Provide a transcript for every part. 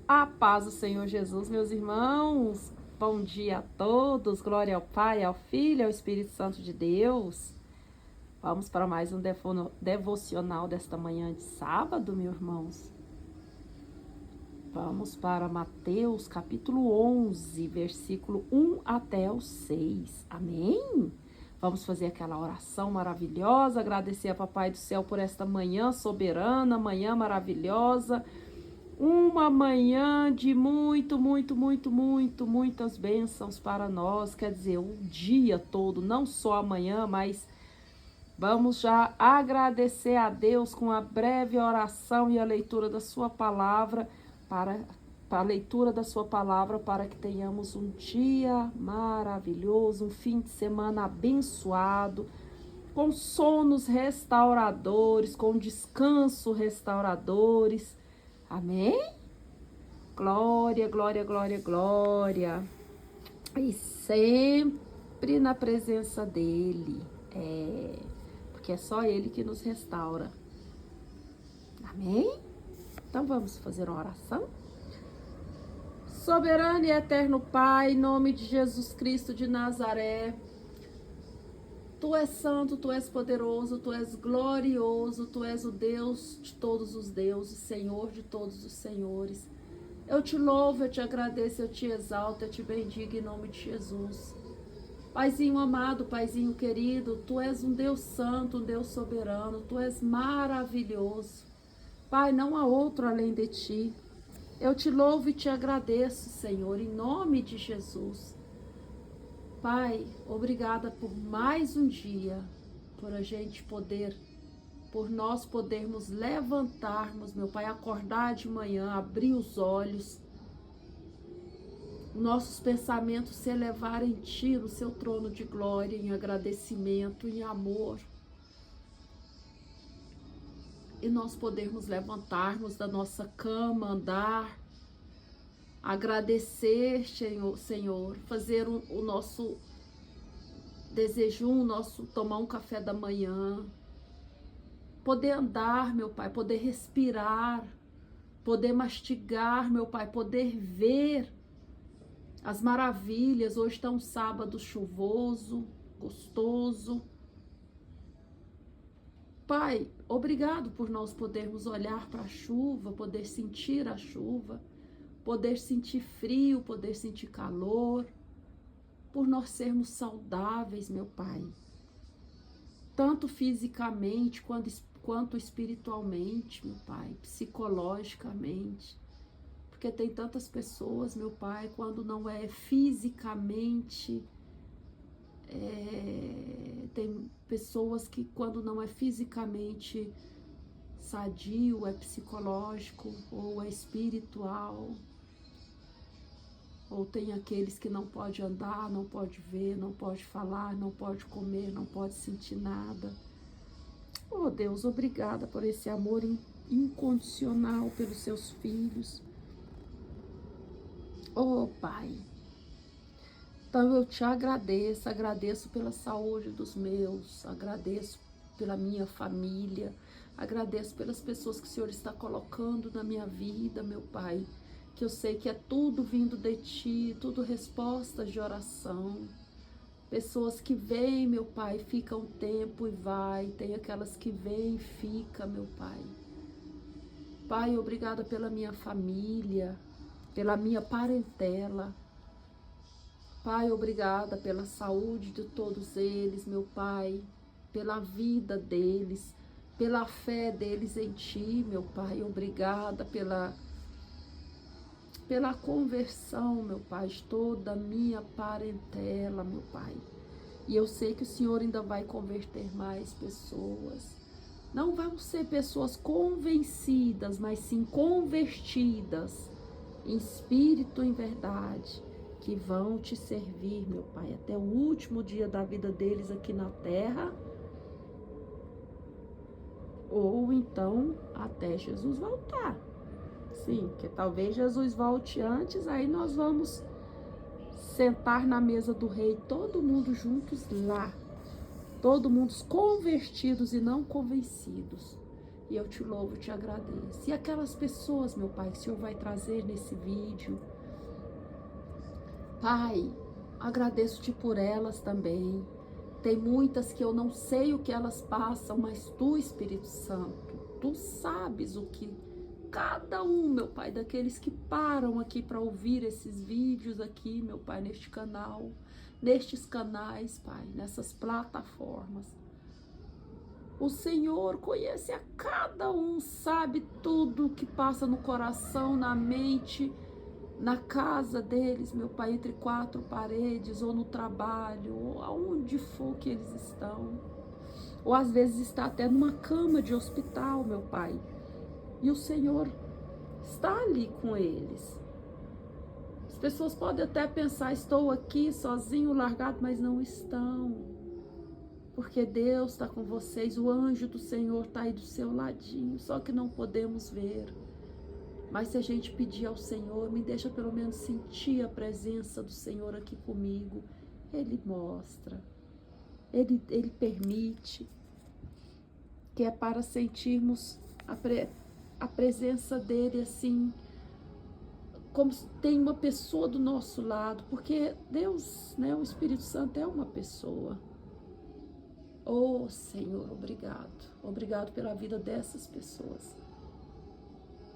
A paz do Senhor Jesus, meus irmãos. Bom dia a todos. Glória ao Pai, ao Filho e ao Espírito Santo de Deus. Vamos para mais um devocional desta manhã de sábado, meus irmãos. Vamos para Mateus, capítulo 11, versículo 1 até o 6. Amém? Vamos fazer aquela oração maravilhosa, agradecer a Papai do Céu por esta manhã soberana, manhã maravilhosa. Uma manhã de muitas bênçãos para nós, quer dizer, o dia todo, não só amanhã, mas vamos já agradecer a Deus com a breve oração e a leitura da sua palavra, para a leitura da sua palavra, para que tenhamos um dia maravilhoso, um fim de semana abençoado, com sonos restauradores, com descanso restauradores. Amém? Glória, glória, glória, glória. E sempre na presença dele. Porque é só ele que nos restaura. Amém? Então vamos fazer uma oração? Soberano e eterno Pai, em nome de Jesus Cristo de Nazaré, Tu és santo, Tu és poderoso, Tu és glorioso, Tu és o Deus de todos os deuses, Senhor de todos os senhores. Eu te louvo, eu te agradeço, eu te exalto, eu te bendigo em nome de Jesus. Paizinho amado, Paizinho querido, Tu és um Deus santo, um Deus soberano, Tu és maravilhoso. Pai, não há outro além de Ti. Eu te louvo e te agradeço, Senhor, em nome de Jesus. Pai, obrigada por mais um dia, por a gente poder, por nós podermos levantarmos, meu Pai, acordar de manhã, abrir os olhos, nossos pensamentos se elevarem em Ti, no Seu trono de glória, em agradecimento, em amor. E nós podermos levantarmos da nossa cama, andar, agradecer, Senhor, fazer o nosso desejum, tomar um café da manhã, poder andar, meu Pai, poder respirar, poder mastigar, meu Pai, poder ver as maravilhas. Hoje está um sábado chuvoso, gostoso. Pai, obrigado por nós podermos olhar para a chuva, poder sentir a chuva, poder sentir frio, poder sentir calor, por nós sermos saudáveis, meu Pai, tanto fisicamente quanto espiritualmente, meu Pai, psicologicamente, porque tem tantas pessoas, meu Pai, quando não é fisicamente, tem pessoas que quando não é fisicamente sadio, é psicológico ou é espiritual. Ou tem aqueles que não pode andar, não pode ver, não pode falar, não pode comer, não pode sentir nada. Oh Deus, obrigada por esse amor incondicional pelos seus filhos. Oh Pai, então eu te agradeço pela saúde dos meus, agradeço pela minha família, agradeço pelas pessoas que o Senhor está colocando na minha vida, meu Pai, que eu sei que é tudo vindo de Ti, tudo respostas de oração. Pessoas que vêm, meu Pai, ficam um tempo e vai, tem aquelas que vêm e ficam, meu Pai. Pai, obrigada pela minha família, pela minha parentela. Pai, obrigada pela saúde de todos eles, meu Pai, pela vida deles, pela fé deles em Ti, meu Pai. Obrigada pela conversão, meu Pai, de toda a minha parentela, meu Pai. E eu sei que o Senhor ainda vai converter mais pessoas. Não vão ser pessoas convencidas, mas sim convertidas em espírito e em verdade, que vão Te servir, meu Pai, até o último dia da vida deles aqui na terra, ou então até Jesus voltar. Sim, porque talvez Jesus volte antes, aí nós vamos sentar na mesa do rei, todo mundo juntos lá, todo mundo convertidos e não convencidos. E eu te louvo, te agradeço. E aquelas pessoas, meu Pai, que o Senhor vai trazer nesse vídeo, Pai, agradeço-te por elas também. Tem muitas que eu não sei o que elas passam, mas Tu, Espírito Santo, Tu sabes o que cada um, meu Pai, daqueles que param aqui para ouvir esses vídeos aqui, meu Pai, neste canal, nestes canais, Pai, nessas plataformas. O Senhor conhece a cada um, sabe tudo que passa no coração, na mente, na casa deles, meu Pai, entre quatro paredes, ou no trabalho, ou aonde for que eles estão. Ou às vezes está até numa cama de hospital, meu Pai. E o Senhor está ali com eles. As pessoas podem até pensar, estou aqui sozinho, largado, mas não estão. Porque Deus está com vocês, o anjo do Senhor está aí do seu ladinho, só que não podemos ver. Mas se a gente pedir ao Senhor, me deixa pelo menos sentir a presença do Senhor aqui comigo. Ele mostra, Ele permite, que é para sentirmos a presença dEle assim, como se tem uma pessoa do nosso lado, porque Deus, né, o Espírito Santo é uma pessoa. Oh, Senhor, obrigado. Obrigado pela vida dessas pessoas.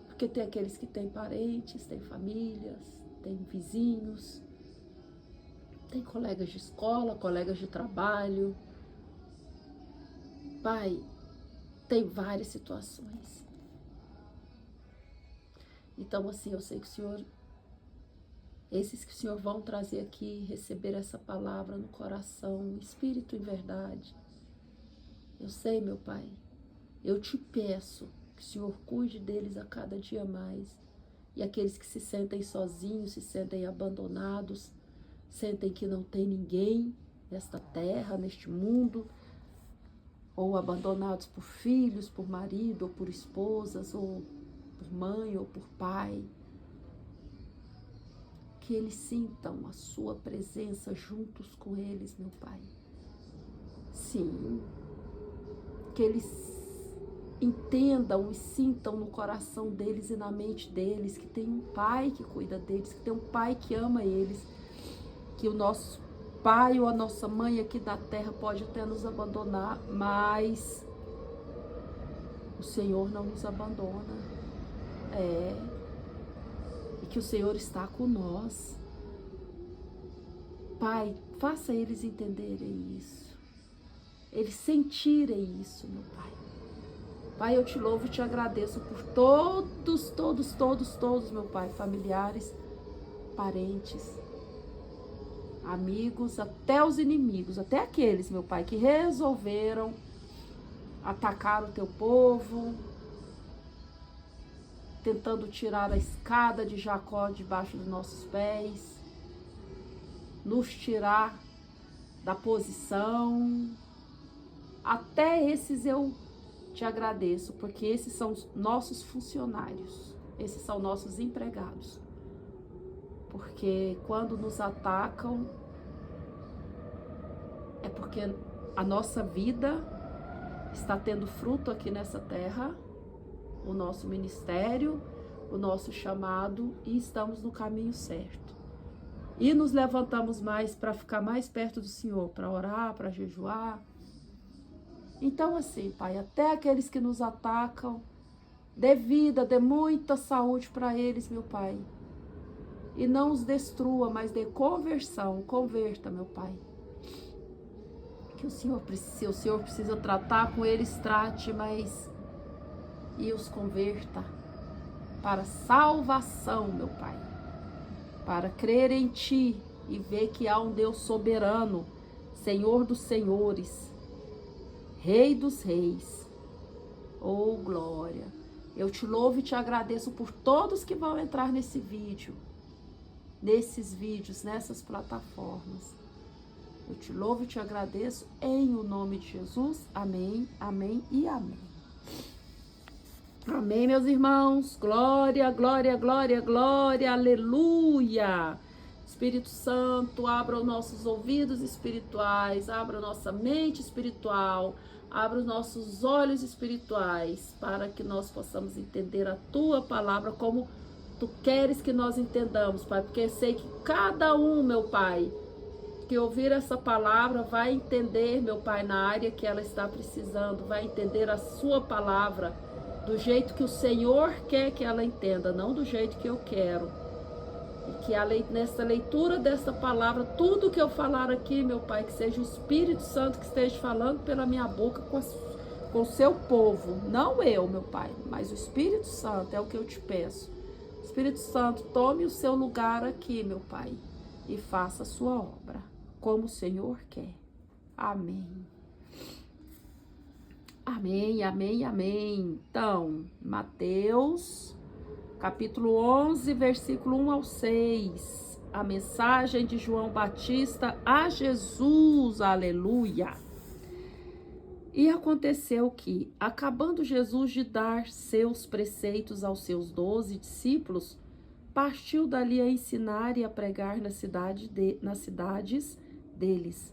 Porque tem aqueles que têm parentes, têm famílias, têm vizinhos, têm colegas de escola, colegas de trabalho. Pai, tem várias situações. Então, assim, eu sei que o Senhor, esses que o Senhor vão trazer aqui, receber essa palavra no coração, espírito em verdade. Eu sei, meu Pai, eu te peço que o Senhor cuide deles a cada dia mais. E aqueles que se sentem sozinhos, se sentem abandonados, sentem que não tem ninguém nesta terra, neste mundo, ou abandonados por filhos, por marido, ou por esposas, ou por mãe, ou por pai. Que eles sintam a sua presença juntos com eles, meu Pai. Sim, que eles entendam e sintam no coração deles e na mente deles que tem um Pai que cuida deles, que tem um Pai que ama eles, que o nosso pai ou a nossa mãe aqui da terra pode até nos abandonar, mas o Senhor não nos abandona. E que o Senhor está com nós. Pai, faça eles entenderem isso, eles sentirem isso, meu Pai. Pai, eu te louvo e te agradeço por todos, meu Pai, familiares, parentes, amigos, até os inimigos, até aqueles, meu Pai, que resolveram atacar o teu povo, tentando tirar a escada de Jacó debaixo dos nossos pés, nos tirar da posição. Até esses eu te agradeço, porque esses são os nossos funcionários, esses são nossos empregados. Porque quando nos atacam, é porque a nossa vida está tendo fruto aqui nessa terra, o nosso ministério, o nosso chamado, e estamos no caminho certo. E nos levantamos mais para ficar mais perto do Senhor, para orar, para jejuar. Então, assim, Pai, até aqueles que nos atacam, dê vida, dê muita saúde para eles, meu Pai. E não os destrua, mas dê conversão, converta, meu Pai. Que se o Senhor precisa tratar com eles, trate, mas e os converta para salvação, meu Pai. Para crer em Ti e ver que há um Deus soberano, Senhor dos senhores, Rei dos reis. Oh, glória! Eu te louvo e te agradeço por todos que vão entrar nesse vídeo, nesses vídeos, nessas plataformas. Eu te louvo e te agradeço em o nome de Jesus. Amém, amém e amém. Amém, meus irmãos. Glória, glória, glória, glória, aleluia. Espírito Santo, abra os nossos ouvidos espirituais, abra a nossa mente espiritual, Abra os nossos olhos espirituais para que nós possamos entender a tua palavra como tu queres que nós entendamos, Pai, porque sei que cada um, meu Pai, que ouvir essa palavra vai entender, meu Pai, na área que ela está precisando, vai entender a sua palavra do jeito que o Senhor quer que ela entenda, não do jeito que eu quero. E que nessa leitura dessa palavra, tudo que eu falar aqui, meu Pai, que seja o Espírito Santo que esteja falando pela minha boca com o seu povo, não eu, meu Pai, mas o Espírito Santo, é o que eu te peço. Espírito Santo, tome o seu lugar aqui, meu Pai, e faça a sua obra, como o Senhor quer. Amém. Amém, amém, amém. Então, Mateus, capítulo 11, versículo 1 ao 6. A mensagem de João Batista a Jesus, aleluia. E aconteceu que, acabando Jesus de dar seus preceitos aos seus 12 discípulos, partiu dali a ensinar e a pregar nas cidades deles.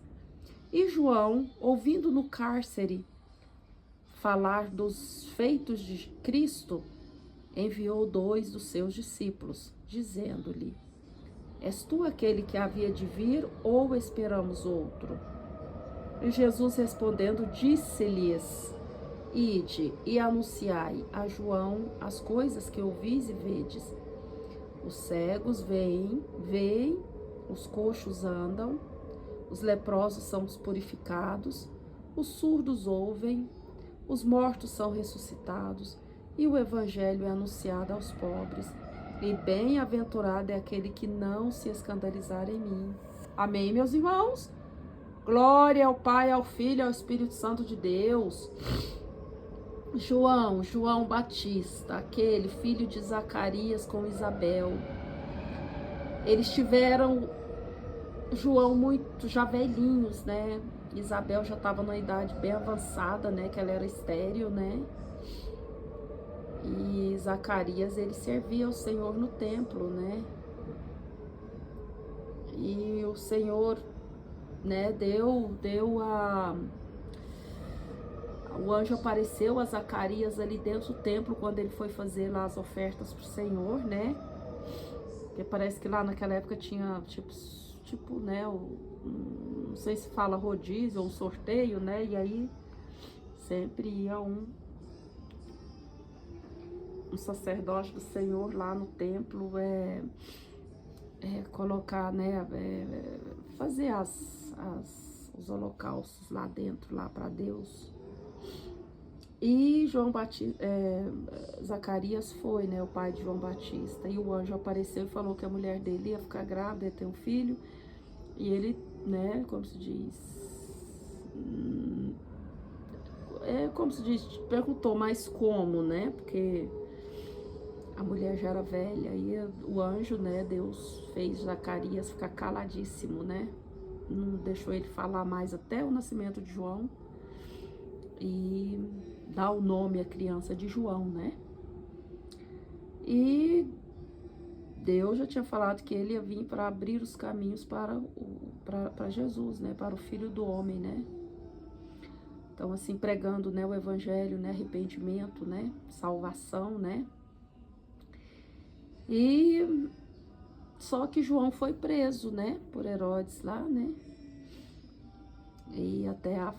E João, ouvindo no cárcere falar dos feitos de Cristo, enviou 2 dos seus discípulos, dizendo-lhe: És tu aquele que havia de vir, ou esperamos outro? E Jesus respondendo, disse-lhes: Ide e anunciai a João as coisas que ouvis e vedes. Os cegos veem, os coxos andam, os leprosos são purificados, os surdos ouvem, os mortos são ressuscitados, e o evangelho é anunciado aos pobres. E bem-aventurado é aquele que não se escandalizar em mim. Amém, meus irmãos? Glória ao Pai, ao Filho e ao Espírito Santo de Deus. João Batista, aquele filho de Zacarias com Isabel. Eles tiveram João muito já velhinhos, né? Isabel já estava numa idade bem avançada, né? Que ela era estéril, né? E Zacarias, ele servia ao Senhor no templo, né? E o Senhor, né, o anjo apareceu a Zacarias ali dentro do templo quando ele foi fazer lá as ofertas pro Senhor, né? Porque parece que lá naquela época tinha tipo, né, não sei se fala rodízio ou um sorteio, né? E aí sempre ia um sacerdote do Senhor lá no templo colocar, né, fazer os holocaustos lá dentro, lá para Deus. E Zacarias foi, né, o pai de João Batista, e o anjo apareceu e falou que a mulher dele ia ficar grávida, ia ter um filho, e ele, né, como se diz, perguntou, mas como, né, porque a mulher já era velha, e o anjo, né, Deus fez Zacarias ficar caladíssimo, né, não deixou ele falar mais até o nascimento de João, e dá o nome à criança de João, né? E Deus já tinha falado que ele ia vir para abrir os caminhos para Jesus, né? Para o Filho do Homem, né? Então, assim, pregando, né, o Evangelho, né? Arrependimento, né? Salvação, né? E só que João foi preso, né? Por Herodes lá, né? E até a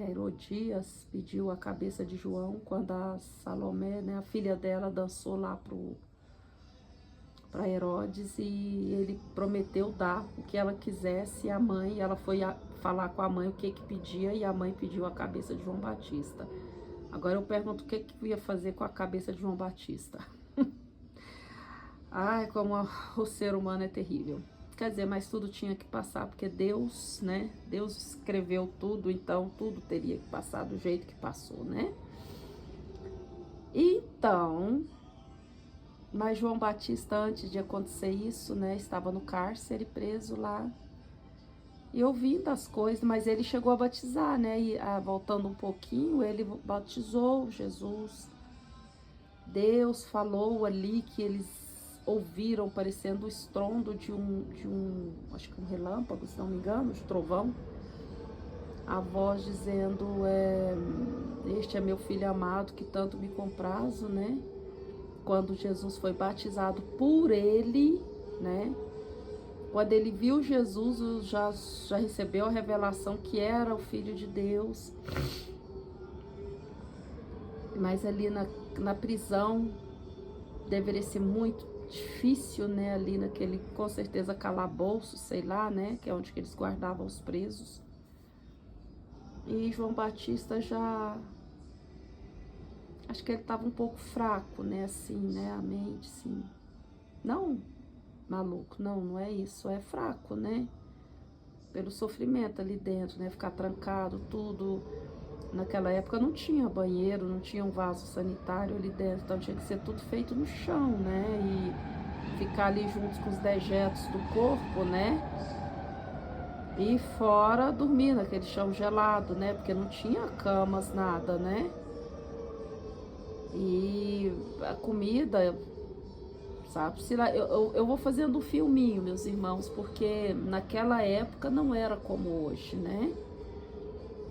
Herodias pediu a cabeça de João quando a Salomé, né, a filha dela, dançou lá para Herodes, e ele prometeu dar o que ela quisesse. E a mãe, ela foi falar com a mãe o que pedia, e a mãe pediu a cabeça de João Batista. Agora eu pergunto o que ia fazer com a cabeça de João Batista. Ai, como o ser humano é terrível. Quer dizer, mas tudo tinha que passar, porque Deus, né? Deus escreveu tudo, então tudo teria que passar do jeito que passou, né? Então, mas João Batista, antes de acontecer isso, né? Estava no cárcere, preso lá, e ouvindo as coisas, mas ele chegou a batizar, né? E voltando um pouquinho, ele batizou Jesus. Deus falou ali que eles ouviram parecendo o estrondo de um, acho que um relâmpago, se não me engano, de trovão. a voz dizendo, este é meu filho amado que tanto me comprazo, né? Quando Jesus foi batizado por ele, né? Quando ele viu Jesus, já recebeu a revelação que era o Filho de Deus. Mas ali na prisão, deveria ser muito difícil, né? Ali naquele, com certeza, calabouço, sei lá, né? Que é onde que eles guardavam os presos. E João Batista já... Acho que ele estava um pouco fraco, né? Assim, né? A mente, sim. Não, maluco, não é isso. É fraco, né? Pelo sofrimento ali dentro, né? Ficar trancado, tudo. Naquela época não tinha banheiro, não tinha um vaso sanitário ali dentro. Então tinha que ser tudo feito no chão, né? E ficar ali juntos com os dejetos do corpo, né? E fora dormir naquele chão gelado, né? Porque não tinha camas, nada, né? E a comida, sabe? Eu vou fazendo um filminho, meus irmãos, porque naquela época não era como hoje, né?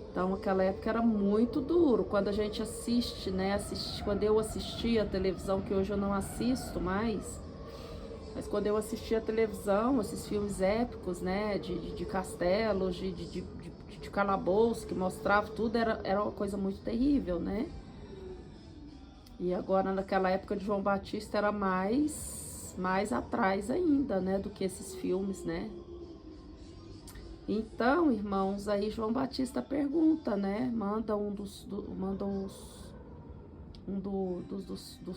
Então, naquela época era muito duro. Quando a gente assiste, né? Quando eu assistia a televisão, que hoje eu não assisto mais, mas quando eu assistia a televisão, esses filmes épicos, né? De castelos, de calabouço, que mostrava tudo, era uma coisa muito terrível, né? E agora, naquela época de João Batista, era mais atrás ainda, né, do que esses filmes, né? Então, irmãos, aí João Batista pergunta, né? Manda dos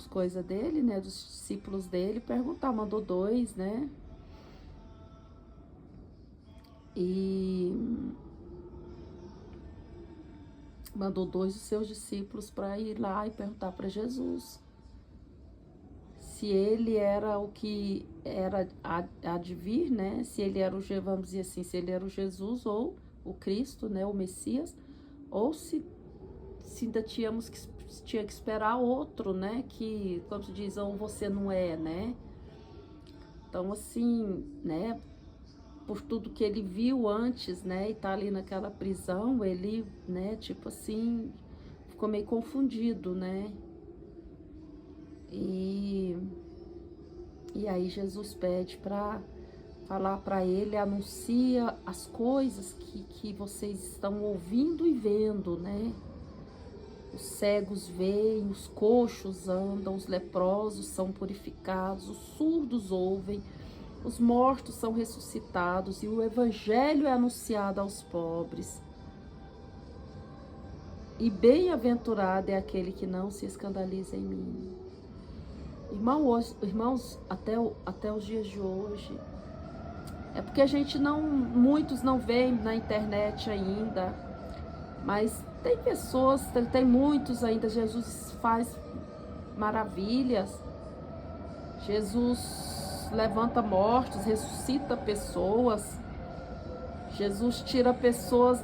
coisa dele, né? Dos discípulos dele perguntar, mandou 2, né? E mandou 2 dos seus discípulos para ir lá e perguntar para Jesus se ele era o que era a de vir, né? Se ele era vamos dizer assim, se ele era o Jesus ou o Cristo, né? O Messias, ou se ainda tinha que esperar outro, né? Que, como se diz, ou você não é, né? Então, assim, né? Por tudo que ele viu antes, né? E tá ali naquela prisão, ele, né? Tipo assim, ficou meio confundido, né? E aí Jesus pede para falar para ele, anuncia as coisas que vocês estão ouvindo e vendo, né? Os cegos veem, os coxos andam, os leprosos são purificados, os surdos ouvem, os mortos são ressuscitados e o evangelho é anunciado aos pobres. E bem-aventurado é aquele que não se escandaliza em mim. Irmãos, até os dias de hoje, é porque muitos não veem na internet ainda, mas tem pessoas, tem muitos ainda, Jesus faz maravilhas, Jesus levanta mortos, ressuscita pessoas, Jesus tira pessoas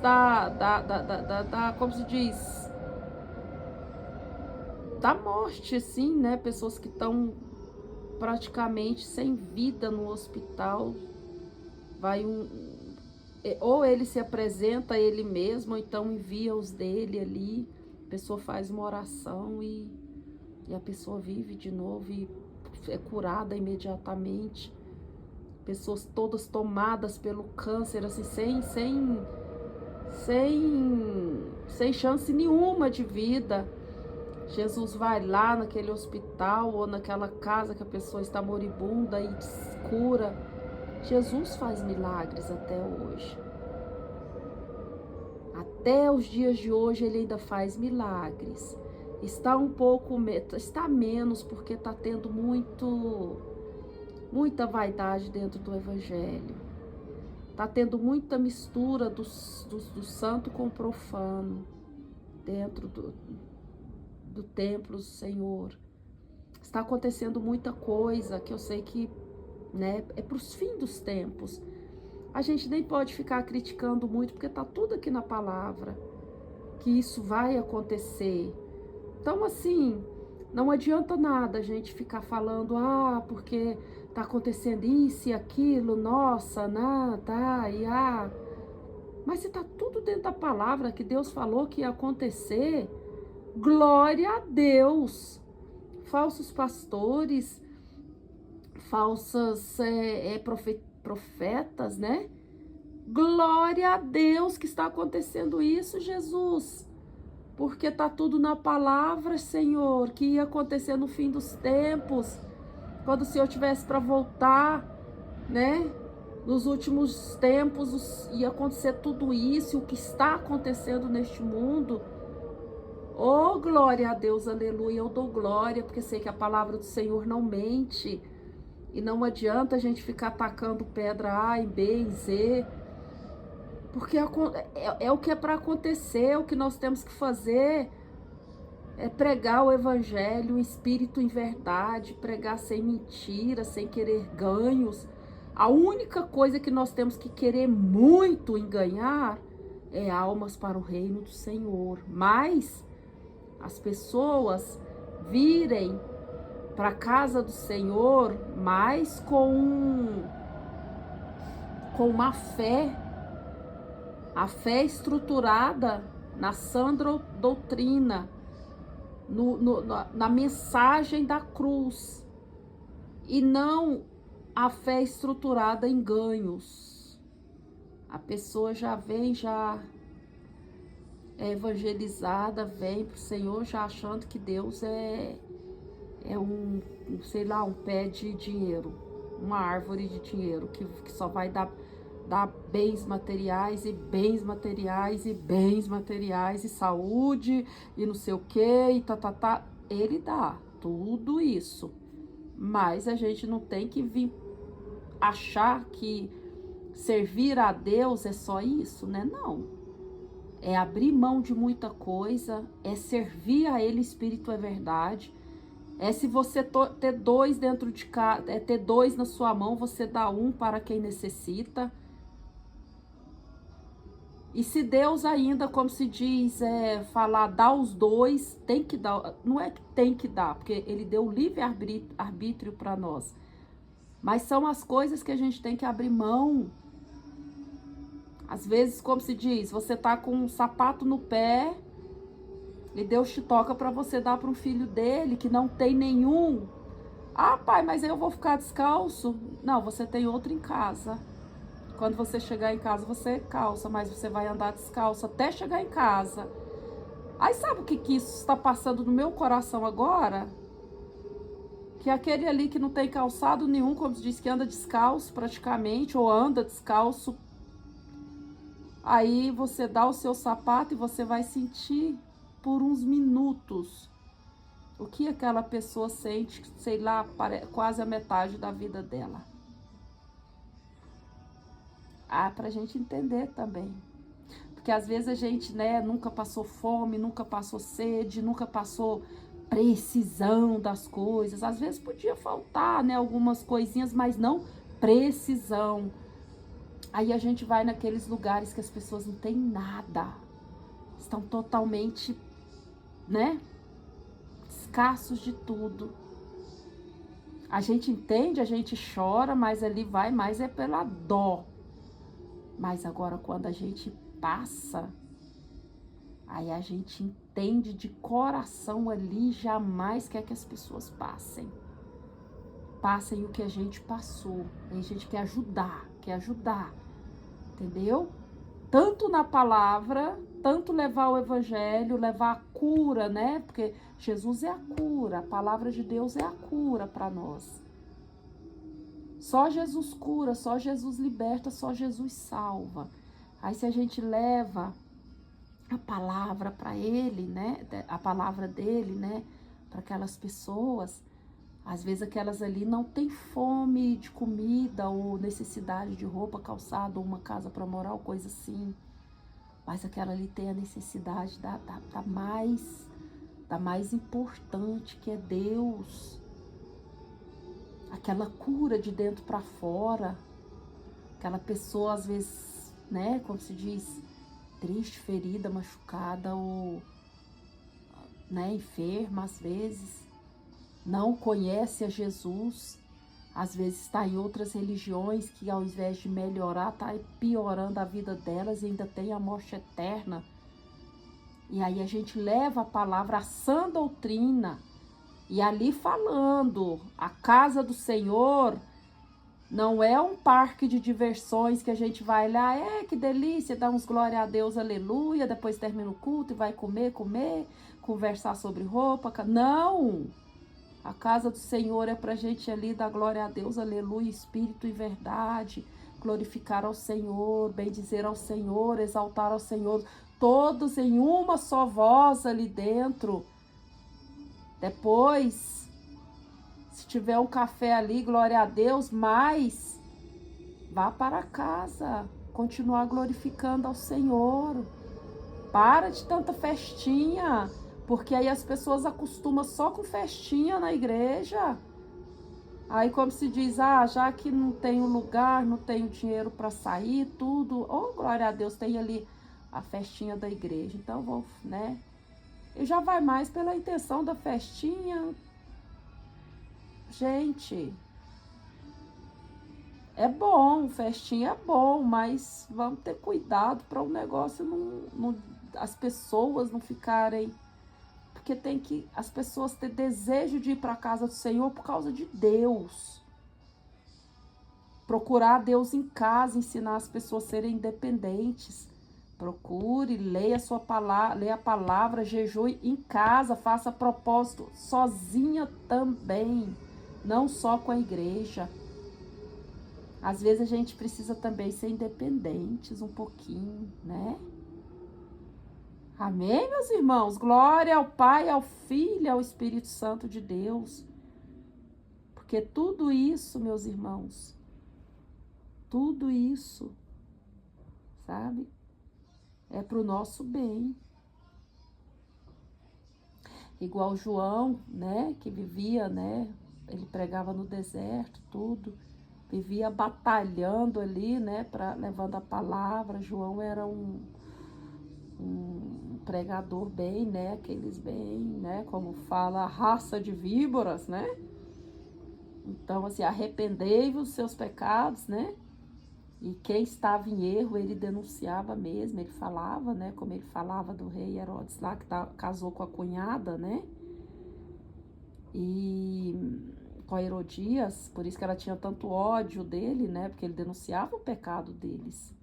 como se diz, da morte, assim, né? Pessoas que estão praticamente sem vida no hospital, ou ele se apresenta ele mesmo, ou então envia os dele ali, a pessoa faz uma oração e a pessoa vive de novo e é curada imediatamente. Pessoas todas tomadas pelo câncer, assim, sem chance nenhuma de vida. Jesus vai lá naquele hospital ou naquela casa que a pessoa está moribunda e cura. Jesus faz milagres até hoje. Até os dias de hoje ele ainda faz milagres. Está menos porque está tendo muita vaidade dentro do evangelho. Está tendo muita mistura do santo com o profano dentro do templo do Senhor. Está acontecendo muita coisa que eu sei que, né, é para os fins dos tempos. A gente nem pode ficar criticando muito, porque está tudo aqui na palavra, que isso vai acontecer. Então, assim, não adianta nada a gente ficar falando, porque está acontecendo isso e aquilo, nossa, tá, Mas se está tudo dentro da palavra que Deus falou que ia acontecer, glória a Deus. Falsos pastores, falsas profetas, né? Glória a Deus que está acontecendo isso, Jesus. Porque está tudo na palavra, Senhor, que ia acontecer no fim dos tempos, quando o Senhor tivesse para voltar, né? Nos últimos tempos ia acontecer tudo isso, o que está acontecendo neste mundo. Oh, glória a Deus, aleluia, eu dou glória, porque sei que a palavra do Senhor não mente, e não adianta a gente ficar atacando pedra A, em B, em Z, porque é o que é para acontecer, o que nós temos que fazer é pregar o evangelho, o espírito em verdade, pregar sem mentira, sem querer ganhos. A única coisa que nós temos que querer muito em ganhar é almas para o reino do Senhor. Mas as pessoas virem para a casa do Senhor mais com uma fé, a fé estruturada na sã doutrina, na mensagem da cruz, e não a fé estruturada em ganhos. A pessoa já vem, já é evangelizada, vem para o Senhor já achando que Deus é sei lá, um pé de dinheiro, uma árvore de dinheiro, que só vai dar bens materiais e bens materiais e bens materiais e saúde e não sei o que e tá. Ele dá tudo isso, mas a gente não tem que vir achar que servir a Deus é só isso, né? Não. É abrir mão de muita coisa, é servir a Ele, Espírito é verdade. É se você ter dois dentro de casa, é ter dois na sua mão, você dá um para quem necessita. E se Deus ainda, como se diz, falar, dá os dois, tem que dar, não é que tem que dar, porque Ele deu livre arbítrio para nós. Mas são as coisas que a gente tem que abrir mão. Às vezes, como se diz, você tá com um sapato no pé e Deus te toca para você dar para um filho dele que não tem nenhum. Ah, pai, mas aí eu vou ficar descalço? Não, você tem outro em casa. Quando você chegar em casa, você calça, mas você vai andar descalço até chegar em casa. Aí sabe o que isso está passando no meu coração agora? Que aquele ali que não tem calçado nenhum, como se diz, que anda descalço praticamente, ou anda descalço, aí você dá o seu sapato e você vai sentir por uns minutos o que aquela pessoa sente, sei lá, quase a metade da vida dela. Ah, pra gente entender também. Porque às vezes a gente, né, nunca passou fome, nunca passou sede, nunca passou precisão das coisas. Às vezes podia faltar, né, algumas coisinhas, mas não precisão. Aí a gente vai naqueles lugares que as pessoas não têm nada. Estão totalmente, né, escassos de tudo. A gente entende, a gente chora, mas ali vai mais é pela dó. Mas agora quando a gente passa, aí a gente entende de coração ali, jamais quer que as pessoas passem o que a gente passou. A gente quer ajudar, entendeu? Tanto na palavra, tanto levar o evangelho, levar a cura, né? Porque Jesus é a cura, a palavra de Deus é a cura para nós. Só Jesus cura, só Jesus liberta, só Jesus salva. Aí se a gente leva a palavra para ele, né? A palavra dele, né? Para aquelas pessoas, às vezes aquelas ali não têm fome de comida ou necessidade de roupa, calçado, ou uma casa para morar, ou coisa assim. Mas aquela ali tem a necessidade da mais importante, que é Deus. Aquela cura de dentro para fora. Aquela pessoa, às vezes, né, como se diz, triste, ferida, machucada ou, né, enferma, às vezes, não conhece a Jesus. às vezes está em outras religiões que ao invés de melhorar, está piorando a vida delas e ainda tem a morte eterna. E aí a gente leva a palavra, a sã doutrina, e ali falando, a casa do Senhor não é um parque de diversões que a gente vai lá, que delícia, dá uns glória a Deus, aleluia, depois termina o culto e vai comer, conversar sobre roupa. Não! A casa do Senhor é para a gente ali dar glória a Deus, aleluia, espírito e verdade, glorificar ao Senhor, bendizer ao Senhor, exaltar ao Senhor, todos em uma só voz ali dentro. Depois, se tiver um café ali, glória a Deus, mas vá para casa, continuar glorificando ao Senhor. Para de tanta festinha, porque aí as pessoas acostumam só com festinha na igreja. Aí como se diz, já que não tenho lugar, não tenho dinheiro para sair, tudo, glória a Deus, tem ali a festinha da igreja. Então vou, né? E já vai mais pela intenção da festinha. Gente, é bom, festinha é bom, mas vamos ter cuidado para o negócio as pessoas não ficarem, porque tem que as pessoas ter desejo de ir para a casa do Senhor por causa de Deus. Procurar Deus em casa, ensinar as pessoas a serem independentes. Procure, leia a palavra, jejue em casa, faça propósito sozinha também, não só com a igreja. Às vezes a gente precisa também ser independentes um pouquinho, né? Amém, meus irmãos? Glória ao Pai, ao Filho e ao Espírito Santo de Deus. Porque tudo isso, meus irmãos, tudo isso, sabe? É para o nosso bem. Igual João, né? Que vivia, né? Ele pregava no deserto, tudo. Vivia batalhando ali, né? Levando a palavra. João era um pregador bem, né? Aqueles bem, né? Como fala, a raça de víboras, né? Então, assim, arrependei-vos dos seus pecados, né? E quem estava em erro, ele denunciava mesmo, ele falava, né? Como ele falava do rei Herodes lá, que casou com a cunhada, né? E com a Herodias, por isso que ela tinha tanto ódio dele, né? Porque ele denunciava o pecado deles.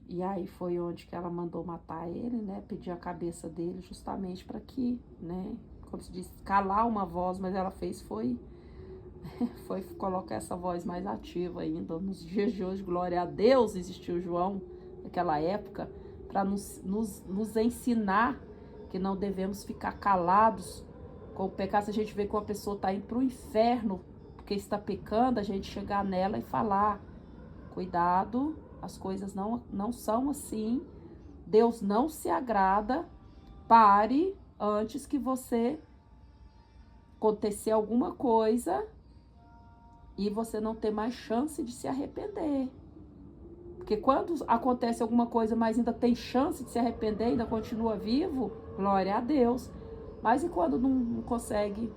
E aí foi onde que ela mandou matar ele, né? Pedir a cabeça dele justamente para que, né? Como se diz, calar uma voz, mas ela foi colocar essa voz mais ativa ainda. Nos dias de hoje, glória a Deus, existiu João naquela época para nos ensinar que não devemos ficar calados com o pecado. Se a gente vê que uma pessoa está indo para o inferno porque está pecando, a gente chegar nela e falar, cuidado, as coisas não são assim, Deus não se agrada, pare antes que você acontecer alguma coisa e você não ter mais chance de se arrepender. Porque quando acontece alguma coisa, mas ainda tem chance de se arrepender, ainda continua vivo, glória a Deus. Mas e quando não consegue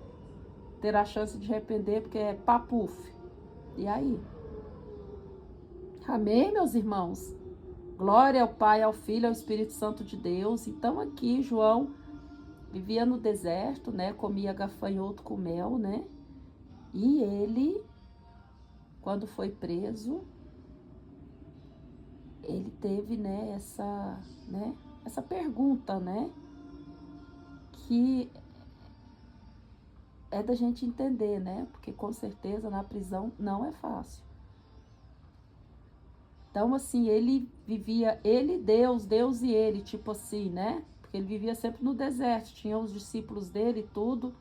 ter a chance de arrepender, porque é papuf? E aí? Amém, meus irmãos? Glória ao Pai, ao Filho, ao Espírito Santo de Deus. Então aqui João vivia no deserto, né? Comia gafanhoto com mel, né? E ele, quando foi preso, ele teve, né, essa pergunta, né? Que é da gente entender, né? Porque com certeza na prisão não é fácil. Então, assim, ele vivia, Deus e ele, tipo assim, né? Porque ele vivia sempre no deserto, tinha os discípulos dele e tudo.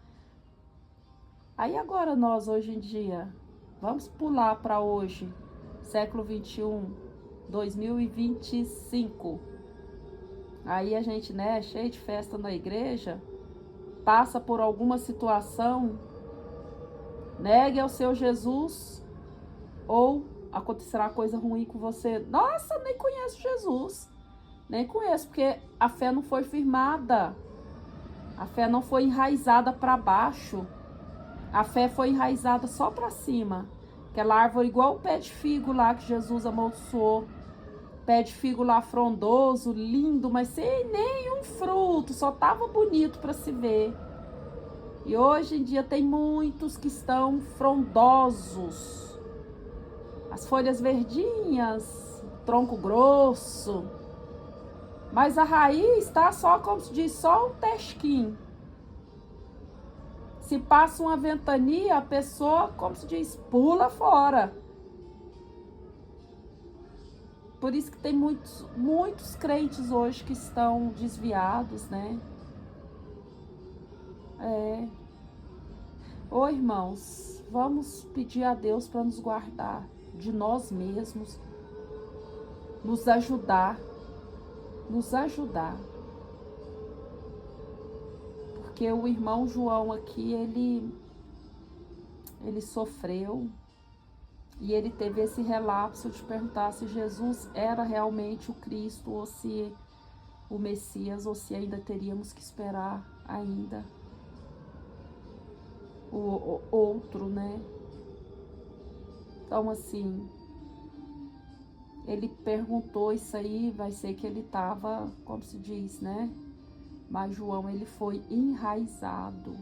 Aí agora nós, hoje em dia, vamos pular para hoje, século 21, 2025. Aí a gente, né, cheio de festa na igreja, passa por alguma situação, negue ao seu Jesus, ou acontecerá coisa ruim com você. Nossa, nem conheço Jesus. Nem conheço, porque a fé não foi firmada. A fé não foi enraizada para baixo. A fé foi enraizada só para cima. Aquela árvore igual o pé de figo lá que Jesus amaldiçoou. Pé de figo lá frondoso, lindo, mas sem nenhum fruto, só tava bonito para se ver. E hoje em dia tem muitos que estão frondosos. As folhas verdinhas, tronco grosso. Mas a raiz está só, como se diz, só um tesquinho. Se passa uma ventania, a pessoa, como se diz, pula fora. Por isso que tem muitos crentes hoje que estão desviados, né? Ô irmãos, vamos pedir a Deus para nos guardar de nós mesmos, nos ajudar. Porque o irmão João aqui, ele sofreu e ele teve esse relapso de perguntar se Jesus era realmente o Cristo ou se o Messias, ou se ainda teríamos que esperar ainda o outro, né? Então, assim, ele perguntou isso aí, vai ser que ele estava, como se diz, né? Mas João, ele foi enraizado.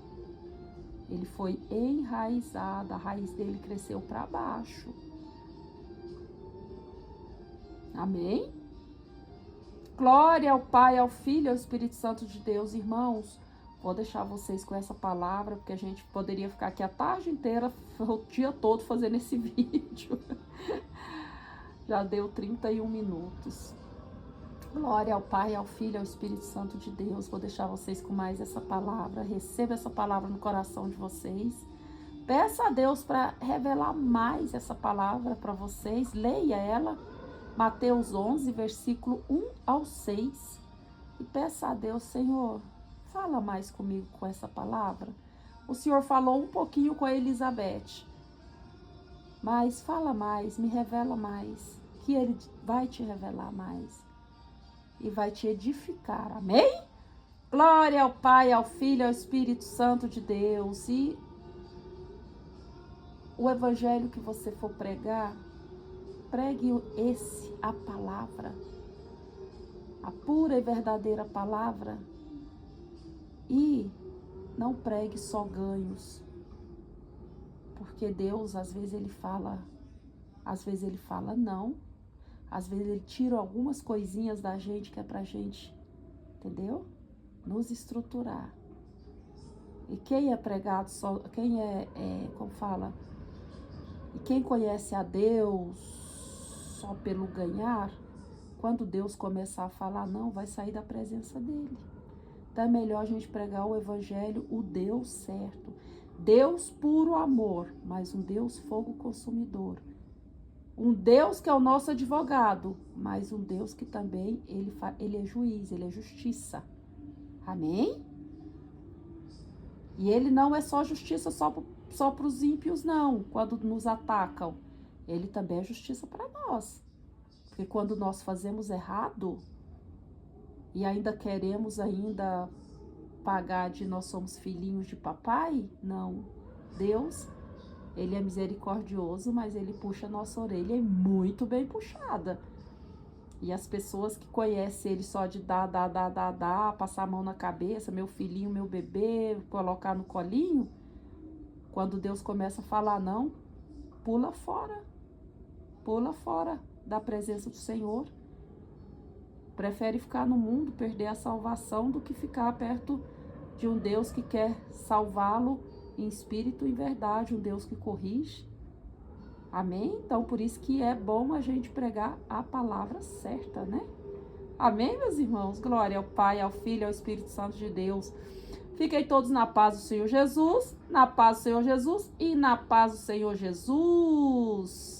Ele foi enraizado, a raiz dele cresceu para baixo. Amém? Glória ao Pai, ao Filho e ao Espírito Santo de Deus, irmãos. Vou deixar vocês com essa palavra, porque a gente poderia ficar aqui a tarde inteira, o dia todo fazendo esse vídeo. Já deu 31 minutos. Glória ao Pai, ao Filho e ao Espírito Santo de Deus. Vou deixar vocês com mais essa palavra. Receba essa palavra no coração de vocês. Peça a Deus para revelar mais essa palavra para vocês. Leia ela. Mateus 11, versículo 1 ao 6. E peça a Deus, Senhor, fala mais comigo com essa palavra. O Senhor falou um pouquinho com a Elizabeth. Mas fala mais, me revela mais. Que Ele vai te revelar mais. E vai te edificar, amém? Glória ao Pai, ao Filho e ao Espírito Santo de Deus. E o evangelho que você for pregar, pregue a palavra, a pura e verdadeira palavra. E não pregue só ganhos. Porque Deus, às vezes ele fala não. Às vezes ele tira algumas coisinhas da gente que é pra gente, entendeu? Nos estruturar. E quem é pregado só, quem como fala? E quem conhece a Deus só pelo ganhar, quando Deus começar a falar não, vai sair da presença dele. Então é melhor a gente pregar o evangelho, o Deus certo. Deus puro amor, mas um Deus fogo consumidor. Um Deus que é o nosso advogado, mas um Deus que também, ele é juiz, ele é justiça. Amém? E ele não é só justiça só para os ímpios, não, quando nos atacam. Ele também é justiça para nós. Porque quando nós fazemos errado e ainda queremos pagar de nós somos filhinhos de papai, não. Deus, ele é misericordioso, mas ele puxa a nossa orelha muito bem puxada. E as pessoas que conhecem ele só de dar, passar a mão na cabeça, meu filhinho, meu bebê, colocar no colinho, quando Deus começa a falar não, pula fora da presença do Senhor. Prefere ficar no mundo, perder a salvação, do que ficar perto de um Deus que quer salvá-lo em espírito e em verdade, um Deus que corrige. Amém? Então, por isso que é bom a gente pregar a palavra certa, né? Amém, meus irmãos? Glória ao Pai, ao Filho e ao Espírito Santo de Deus. Fiquem todos na paz do Senhor Jesus, na paz do Senhor Jesus e na paz do Senhor Jesus.